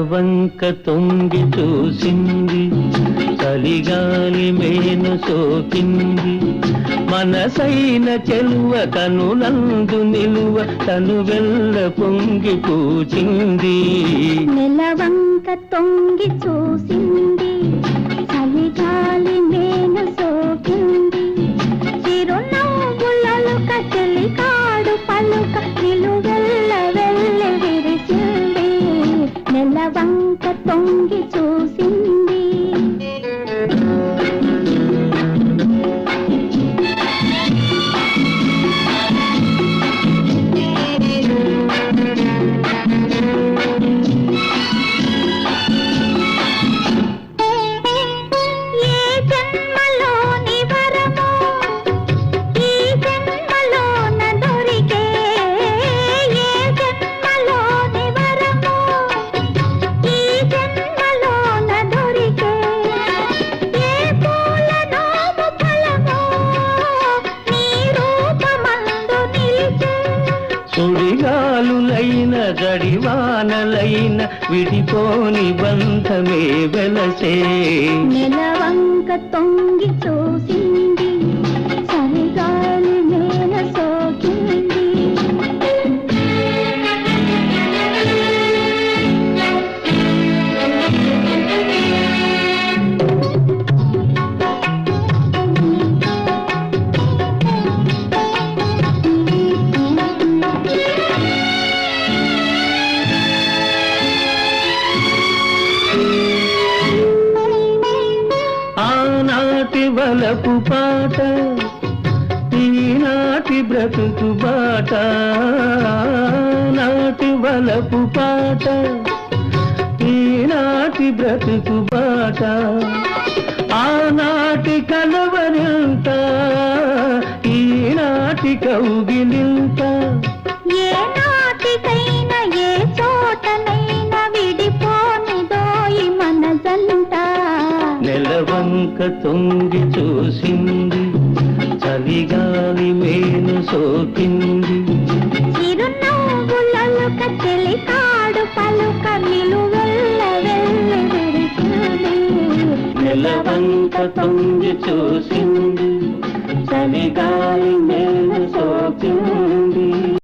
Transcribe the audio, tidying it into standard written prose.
నెలవంక తొంగి చూసింది, చలిగాలి మేను సోకింది. మనసైన చెలువ కనులందు నిలువ తను వెల్ల పొంగి పూచింది. నెలవంక తొంగి చూసింది, చలిగాలి మేను సోకింది. చిరునవ్వులలుక చెలికాడు పలుక నిలువెల్ల వెళ్ళి విరిసింది. నెలవంక తొంగి చూసింది. సుడిగాలులైన జడివానలైన విడిపోని బంధమే వెలసే. నెలవంక తొంగి చూసింది, చలిగాలి మేన సోకింది. ఆనాటి వలపు పాట, ఈనాటి బ్రతుకు బాట. నాటి వలపు పాట, ఈనాటి బ్రతుకు బాట. ఆనాటి కలవరింత, ఈనాటి కౌగిలింత. ఏ నాటికైనా ఏ చోటనైనా విడిపోనిదోయి మనసంతా. నెలవంక తొంగి చూసింది, చలిగాలి మేను సోకింది. చిరునవ్వులలుక చెలికాడు పలుక నిలువెల్ల వెళ్ళి విరిసింది. నెలవంక తొంగి చూసింది, చలిగాలి మేను